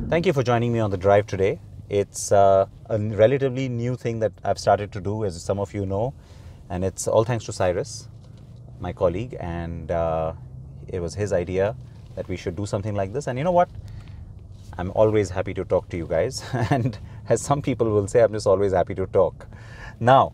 Thank you for joining me on the drive today. It's a relatively new thing that I've started to do, as some of you know, and it's all thanks to Cyrus, my colleague, and it was his idea that we should do something like this. And you know what? I'm always happy to talk to you guys, and as some people will say, I'm just always happy to talk. Now,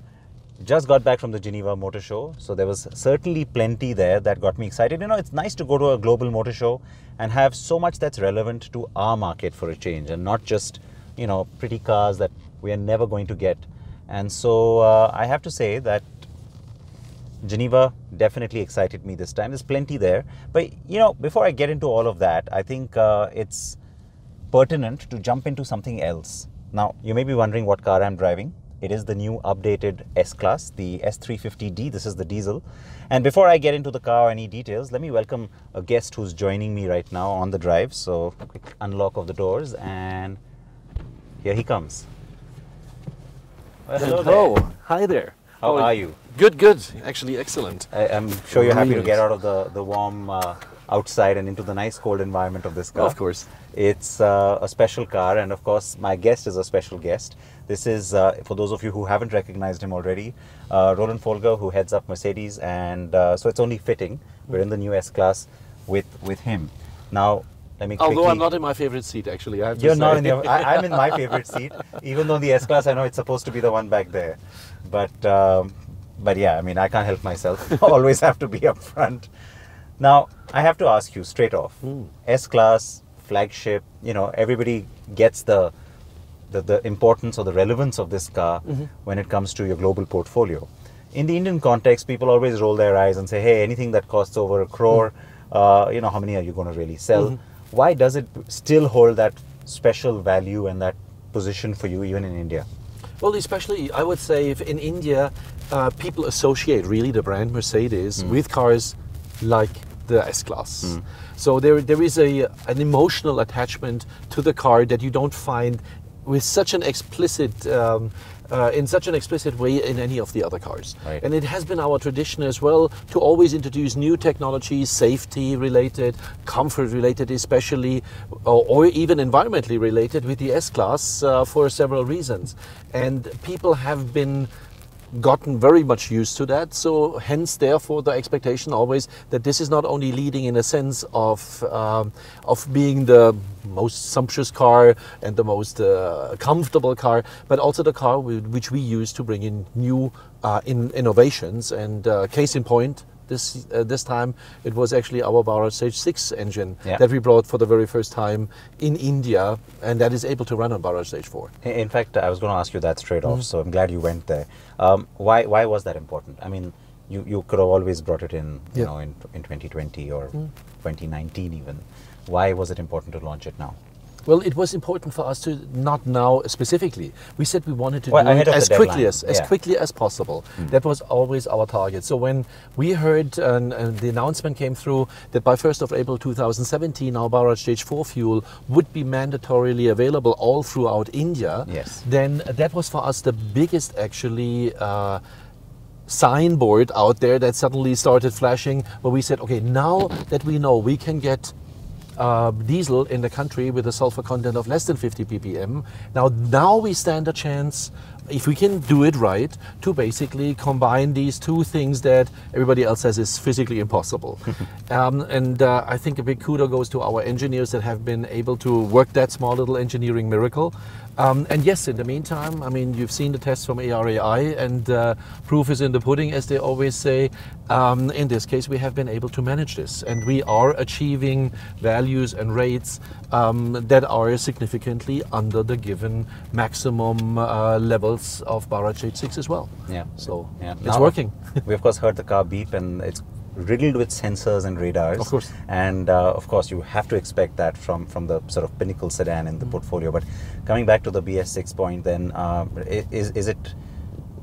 just got back from the Geneva Motor Show, so there was certainly plenty there that got me excited. You know, it's nice to go to a global motor show and have so much that's relevant to our market for a change, and not just, you know, pretty cars that we are never going to get. And so I have to say that Geneva definitely excited me this time. There's plenty there. But, you know, before I get into all of that, I think it's pertinent to jump into something else. Now, you may be wondering what car I'm driving. It is the new updated S-Class, the S350D. This is the diesel. And before I get into the car or any details, let me welcome a guest who's joining me right now on the drive. So, a quick unlock of the doors, and here he comes. Well, hello. Hi there. How are you? Good, good. Actually, excellent. I'm sure you're happy Really to get nice. out of the warm outside and into the nice cold environment of this car. Of course. It's a special car, and of course my guest is a special guest. This is, for those of you who haven't recognized him already, Roland Folger, who heads up Mercedes, and so it's only fitting we're in the new S-Class with him. Now, let me quickly... Although I'm not in my favorite seat, actually. I have to You're say. not in your... I'm in my favorite seat, even though the S-Class, I know it's supposed to be the one back there. But yeah, I mean, I can't help myself. I always have to be up front. Now, I have to ask you straight off. S-Class, flagship, you know, everybody gets the importance or the relevance of this car when it comes to your global portfolio. In the Indian context, people always roll their eyes and say, hey, anything that costs over a crore, you know, how many are you going to really sell? Why does it still hold that special value and that position for you even in India? Well, especially, I would say, if in India, people associate really the brand Mercedes with cars like the S-Class. So there is an emotional attachment to the car that you don't find with such an explicit, in such an explicit way in any of the other cars. Right. And it has been our tradition as well to always introduce new technologies, safety related, comfort related especially, or even environmentally related with the S-Class for several reasons. And people have been gotten very much used to that, so hence therefore the expectation always that this is not only leading in a sense of being the most sumptuous car and the most comfortable car, but also the car which we use to bring in new innovations. And case in point, this time it was actually our Bharat Stage 6 engine that we brought for the very first time in India, and that is able to run on Bharat Stage 4. In fact, I was going to ask you that straight off, so I'm glad you went there. Why was that important? I mean, you could have always brought it in, you know, in 2020 or 2019 even. Why was it important to launch it now? Well, it was important for us to not now specifically. We said we wanted to do it as quickly as possible. That was always our target. So when we heard the announcement came through that by 1st of April 2017 our Bharat Stage 4 fuel would be mandatorily available all throughout India, then that was for us the biggest actually signboard out there that suddenly started flashing, where we said, okay, now that we know we can get diesel in the country with a sulfur content of less than 50 ppm. Now we stand a chance, if we can do it right, to basically combine these two things that everybody else says is physically impossible. I think a big kudo goes to our engineers that have been able to work that small little engineering miracle. And yes, in the meantime, I mean, you've seen the tests from ARAI, and proof is in the pudding, as they always say. In this case, we have been able to manage this, and we are achieving values and rates that are significantly under the given maximum levels of Bharat Stage 6 as well. So it's working. We of course heard the car beep, and it's riddled with sensors and radars. Of course. And of course you have to expect that from the sort of pinnacle sedan in the portfolio. But coming back to the BS6 point then, is it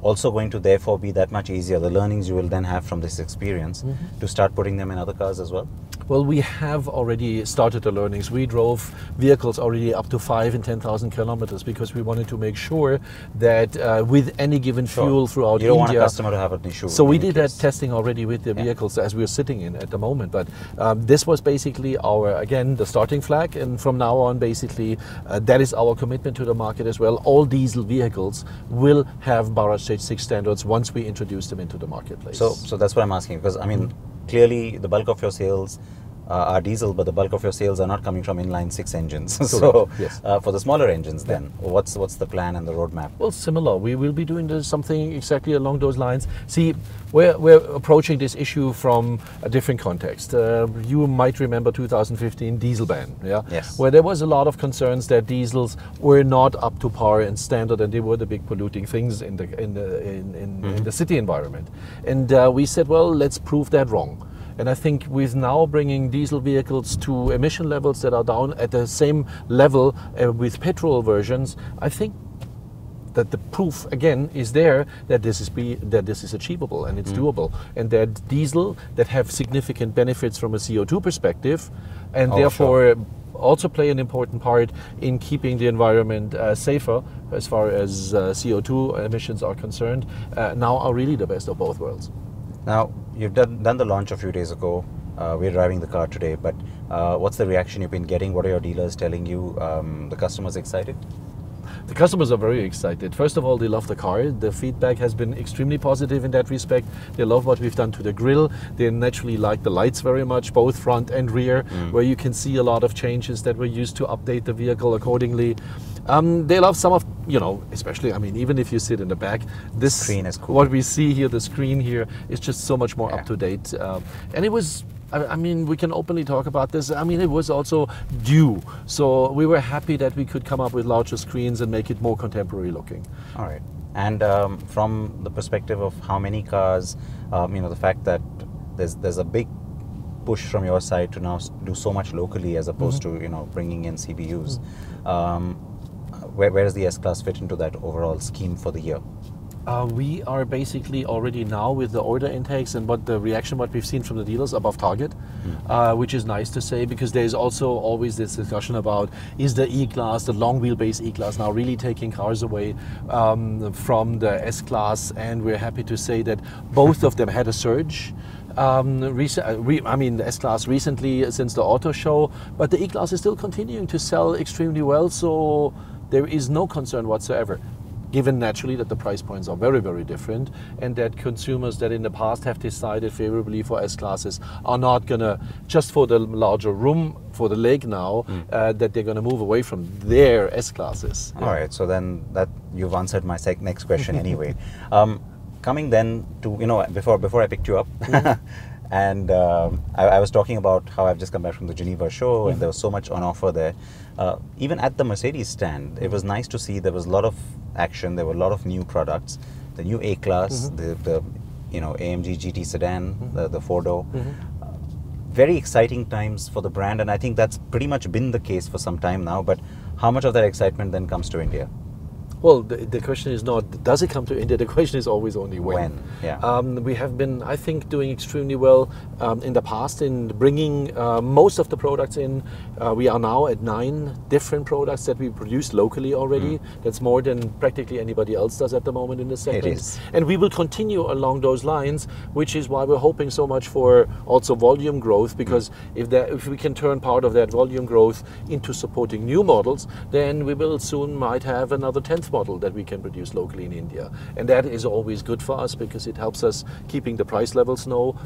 also going to therefore be that much easier, the learnings you will then have from this experience, to start putting them in other cars as well? Well, we have already started the learnings. We drove vehicles already up to 5,000 and 10,000 kilometers because we wanted to make sure that with any given fuel throughout India. You don't want a customer to have an issue. So we did that testing already with the vehicles as we're sitting in at the moment. But this was basically again, the starting flag. And from now on, basically, that is our commitment to the market as well. All diesel vehicles will have Bharat Stage 6 standards once we introduce them into the marketplace. So that's what I'm asking, because I mean, clearly the bulk of your sales are diesel, but the bulk of your sales are not coming from inline 6 engines. So yes. For the smaller engines then, what's the plan and the roadmap? Well, similar. We will be doing something exactly along those lines. See, we're approaching this issue from a different context. You might remember 2015 diesel ban, Yes. Where there was a lot of concerns that diesels were not up to par and standard, and they were the big polluting things in the city environment. And we said, well, let's prove that wrong. And I think with now bringing diesel vehicles to emission levels that are down at the same level with petrol versions, I think that the proof again is there that this is achievable and it's doable, and that diesel that have significant benefits from a CO2 perspective, and therefore also play an important part in keeping the environment safer as far as CO2 emissions are concerned, now are really the best of both worlds. Now, you've done the launch a few days ago. We're driving the car today, but what's the reaction you've been getting? What are your dealers telling you? The customers excited? The customers are very excited. First of all, they love the car. The feedback has been extremely positive in that respect. They love what we've done to the grille. They naturally like the lights very much, both front and rear, where you can see a lot of changes that were used to update the vehicle accordingly. They love some of, especially, I mean, even if you sit in the back, this screen is cool. What we see here, the screen here, is just so much more up to date. And it was, I mean, we can openly talk about this. I mean, it was also due. So we were happy that we could come up with larger screens and make it more contemporary looking. All right. And from the perspective of how many cars, the fact that there's a big push from your side to now do so much locally as opposed to, bringing in CBUs. Where does the S-Class fit into that overall scheme for the year? We are basically already now with the order intakes and what we've seen from the dealers above target, which is nice to say, because there's also always this discussion about, is the E-Class, the long wheelbase E-Class, now really taking cars away from the S-Class, and we're happy to say that both of them had a surge. I mean, the S-Class recently since the auto show, but the E-Class is still continuing to sell extremely well, so there is no concern whatsoever, given naturally that the price points are very, very different, and that consumers that in the past have decided favorably for S-Classes are not going to, just for the larger room for the leg now, that they're going to move away from their S-Classes. All right, so then that you've answered my next question anyway. Coming then to, before I picked you up, and I was talking about how I've just come back from the Geneva show, and there was so much on offer there. Even at the Mercedes stand, it was nice to see there was a lot of action. There were a lot of new products, the new A-Class, the AMG GT sedan, the four-door. Very exciting times for the brand, and I think that's pretty much been the case for some time now. But how much of that excitement then comes to India? Well, the question is not, does it come to India? The question is always only when. Yeah. We have been, I think, doing extremely well in the past in bringing most of the products in. We are now at 9 different products that we produce locally already. That's more than practically anybody else does at the moment in the segment. It is. And we will continue along those lines, which is why we're hoping so much for also volume growth, because if we can turn part of that volume growth into supporting new models, then we will soon might have another 10th model that we can produce locally in India, and that is always good for us because it helps us keeping the price levels low,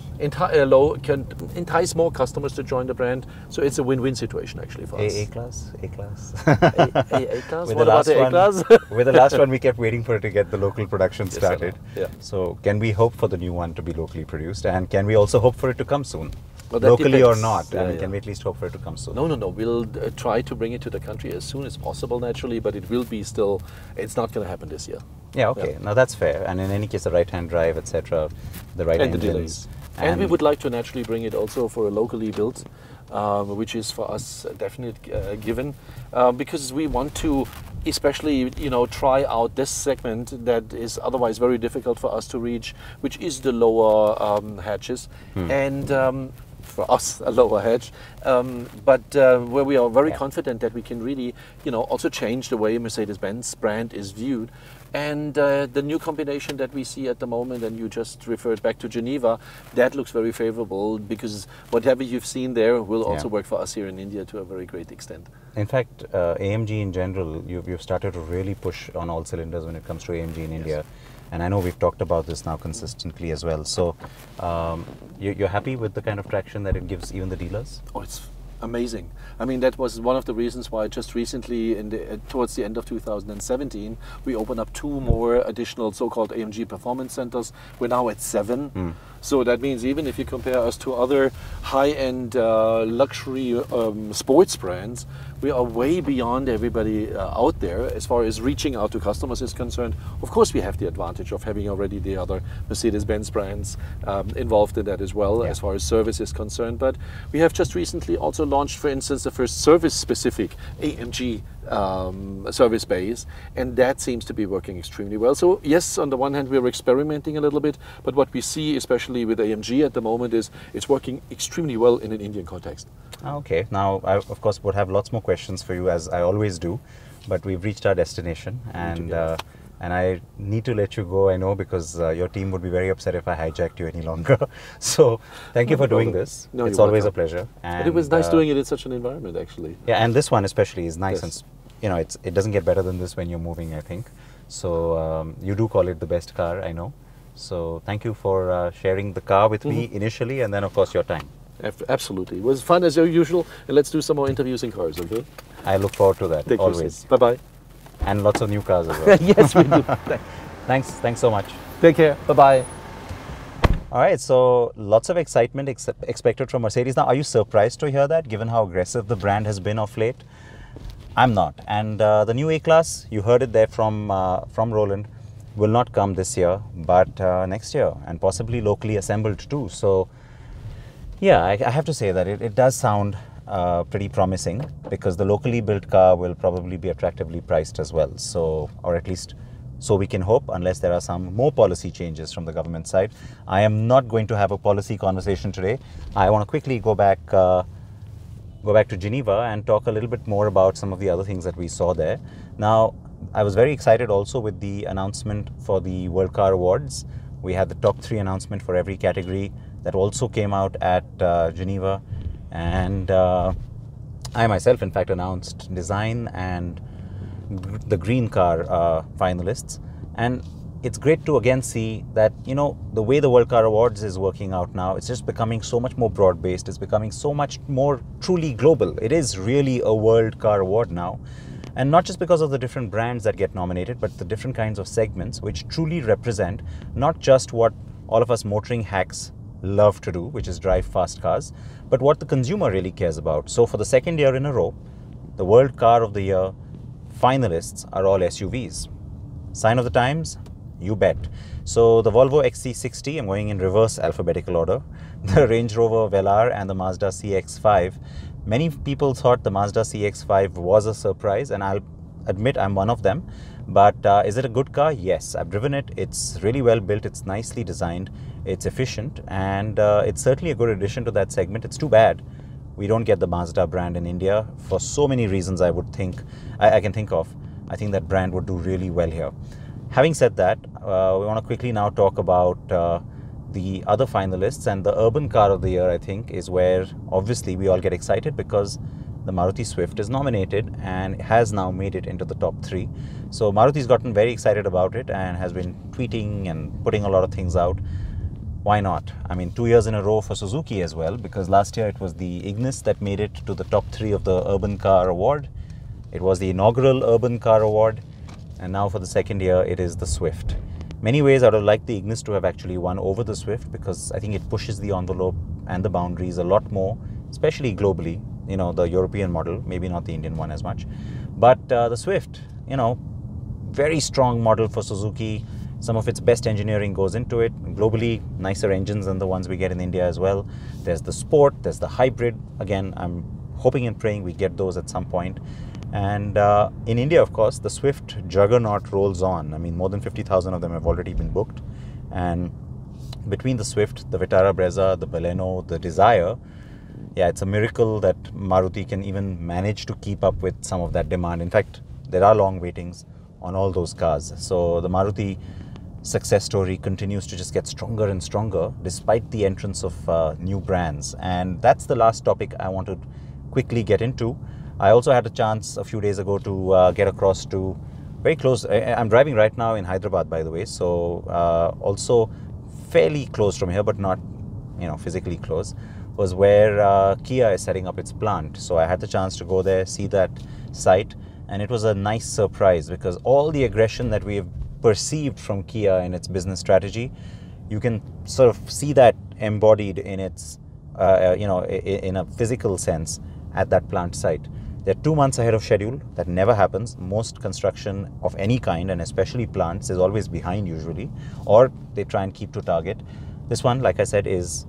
can entice more customers to join the brand. So it's a win-win situation actually for us. A-Class? A-Class? A-Class? What about the A-Class? With the last one, we kept waiting for it to get the local production started. Yeah. So can we hope for the new one to be locally produced, and can we also hope for it to come soon? Well, locally depends. or not? Can we at least hope for it to come soon? No. We'll try to bring it to the country as soon as possible, naturally, but it will be still, it's not going to happen this year. Yeah, okay. Yeah. Now that's fair. And in any case, the right-hand drive, etc., the right engines. The delays. And we would like to naturally bring it also for a locally built, which is for us a definite given, because we want to especially, you know, try out this segment that is otherwise very difficult for us to reach, which is the lower hatches, and for us a lower hatch, but where we are very confident that we can really, you know, also change the way Mercedes-Benz brand is viewed. And the new combination that we see at the moment, and you just referred back to Geneva, that looks very favorable, because whatever you've seen there will also work for us here in India to a very great extent. In fact, AMG in general, you've started to really push on all cylinders when it comes to AMG in India. And I know we've talked about this now consistently as well. So you're happy with the kind of traction that it gives even the dealers? Oh, it's amazing. I mean, that was one of the reasons why just recently, towards the end of 2017, we opened up 2 more additional so-called AMG performance centers. We're now at 7. So that means even if you compare us to other high-end luxury sports brands, we are way beyond everybody out there as far as reaching out to customers is concerned. Of course, we have the advantage of having already the other Mercedes-Benz brands involved in that as well, as far as service is concerned. But we have just recently also launched, for instance, the first service-specific AMG service base, and that seems to be working extremely well. So yes, on the one hand we're experimenting a little bit, but what we see especially with AMG at the moment is it's working extremely well in an Indian context. Okay, now I of course would have lots more questions for you, as I always do, but we've reached our destination, and I need to let you go, I know, because your team would be very upset if I hijacked you any longer. So thank you for doing this. No, it's always a pleasure. And but it was nice doing it in such an environment, actually. Yeah, and this one especially is nice, and you know, it doesn't get better than this when you're moving, I think. So you do call it the best car, I know. So thank you for sharing the car with me initially, and then of course your time. Absolutely. It was fun as usual, and let's do some more interviews in cars, okay? I look forward to that, always. Bye-bye. And lots of new cars as well. Yes, we do. Thanks so much. Take care. Bye-bye. All right, so lots of excitement expected from Mercedes. Now, are you surprised to hear that, given how aggressive the brand has been of late? I'm not. And the new A-Class, you heard it there from Roland, will not come this year, but next year, and possibly locally assembled too. So, yeah, I have to say that it does sound pretty promising, because the locally built car will probably be attractively priced as well. So, or at least so we can hope, unless there are some more policy changes from the government side. I am not going to have a policy conversation today. I want to quickly go back to Geneva and talk a little bit more about some of the other things that we saw there. Now, I was very excited also with the announcement for the World Car Awards. We had the top 3 announcement for every category that also came out at Geneva. And I myself, in fact, announced design and the green car finalists. And it's great to again see that, you know, the way the World Car Awards is working out now, it's just becoming so much more broad-based. It's becoming so much more truly global. It is really a World Car Award now. And not just because of the different brands that get nominated, but the different kinds of segments which truly represent not just what all of us motoring hacks love to do, which is drive fast cars, but what the consumer really cares about. So for the second year in a row, the World Car of the Year finalists are all SUVs. Sign of the times? You bet. So the Volvo XC60, I'm going in reverse alphabetical order, the Range Rover Velar and the Mazda CX-5. Many people thought the Mazda CX-5 was a surprise, and I'll admit I'm one of them. But is it a good car? Yes, I've driven it. It's really well built. It's nicely designed. It's efficient, and it's certainly a good addition to that segment. It's too bad we don't get the Mazda brand in India for so many reasons I can think of. I think that brand would do really well here. Having said that, we want to quickly now talk about the other finalists, and the urban car of the year, I think, is where obviously we all get excited, because the Maruti Swift is nominated and has now made it into the top 3. So Maruti's gotten very excited about it and has been tweeting and putting a lot of things out. Why not? I mean, 2 years in a row for Suzuki as well, because last year it was the Ignis that made it to the top 3 of the Urban Car Award. It was the inaugural Urban Car Award, and now for the second year it is the Swift. Many ways I would have liked the Ignis to have actually won over the Swift, because I think it pushes the envelope and the boundaries a lot more, especially globally. You know, the European model, maybe not the Indian one as much. But the Swift, you know, very strong model for Suzuki. Some of its best engineering goes into it. Globally, nicer engines than the ones we get in India as well. There's the Sport, there's the Hybrid. Again, I'm hoping and praying we get those at some point. And in India, of course, the Swift juggernaut rolls on. I mean, more than 50,000 of them have already been booked. And between the Swift, the Vitara Brezza, the Baleno, the Desire, yeah, it's a miracle that Maruti can even manage to keep up with some of that demand. In fact, there are long waitings on all those cars. So the Maruti success story continues to just get stronger and stronger despite the entrance of new brands. And that's the last topic I want to quickly get into. I also had a chance a few days ago to get across to very close. I'm driving right now in Hyderabad, by the way, so also fairly close from here, but not, you know, physically close, was where Kia is setting up its plant. So I had the chance to go there, see that site, and it was a nice surprise because all the aggression that we have perceived from Kia in its business strategy, you can sort of see that embodied in its, you know, in a physical sense at that plant site. They're 2 months ahead of schedule. That never happens. Most construction of any kind, and especially plants, is always behind usually, or they try and keep to target. This one, like I said, is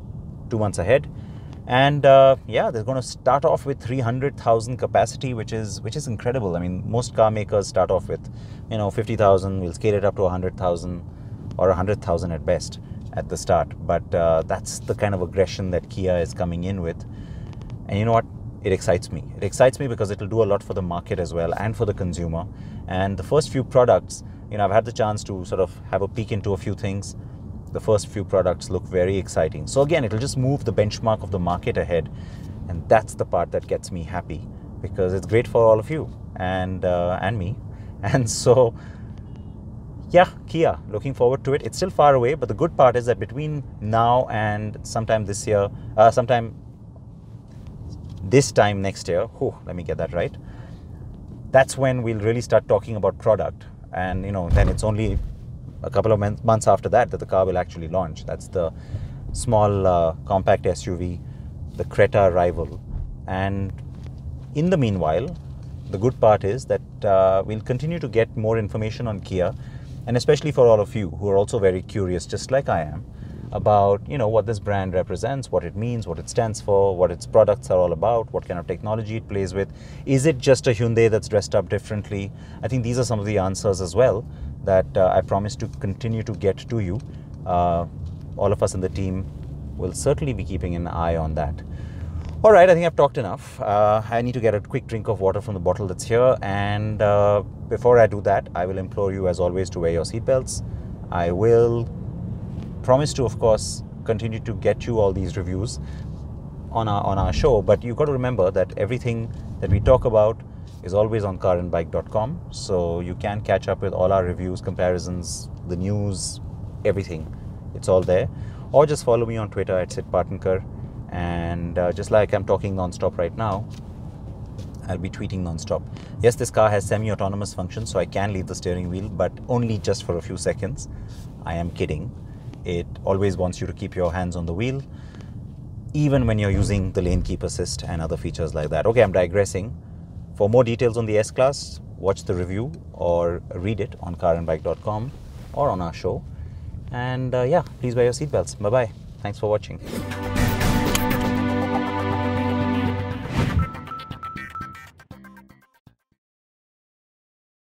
2 months ahead. And yeah, they're going to start off with 300,000 capacity, which is incredible. I mean, most car makers start off with, you know, 50,000. We'll scale it up to 100,000 or 100,000 at best at the start. But that's the kind of aggression that Kia is coming in with. And you know what? It excites me. It excites me because it'll do a lot for the market as well and for the consumer. And the first few products, you know, I've had the chance to sort of have a peek into a few things. The first few products look very exciting. So again, it'll just move the benchmark of the market ahead. And that's the part that gets me happy because it's great for all of you and me. And so, yeah, Kia, looking forward to it. It's still far away, but the good part is that between now and sometime this year, this time next year, let me get that right, that's when we'll really start talking about product. And, you know, then it's only a couple of months after that the car will actually launch. That's the small compact SUV, the Creta rival. And in the meanwhile, the good part is that we'll continue to get more information on Kia, and especially for all of you who are also very curious, just like I am, about, you know, what this brand represents, what it means, what it stands for, what its products are all about, what kind of technology it plays with. Is it just a Hyundai that's dressed up differently? I think these are some of the answers as well that I promise to continue to get to you. All of us in the team will certainly be keeping an eye on that. All right, I think I've talked enough. I need to get a quick drink of water from the bottle that's here. And before I do that, I will implore you, as always, to wear your seatbelts. I will promise to, of course, continue to get you all these reviews on our show. But you've got to remember that everything that we talk about is always on carandbike.com. So you can catch up with all our reviews, comparisons, the news, everything. It's all there. Or just follow me on Twitter at @SidPartankar. And just like I'm talking non-stop right now, I'll be tweeting non-stop. Yes, this car has semi-autonomous function, so I can leave the steering wheel, but only just for a few seconds. I am kidding. It always wants you to keep your hands on the wheel, even when you're using the lane keep assist and other features like that. Okay, I'm digressing. For more details on the S-Class, watch the review or read it on carandbike.com or on our show. And yeah, please wear your seatbelts. Bye-bye. Thanks for watching.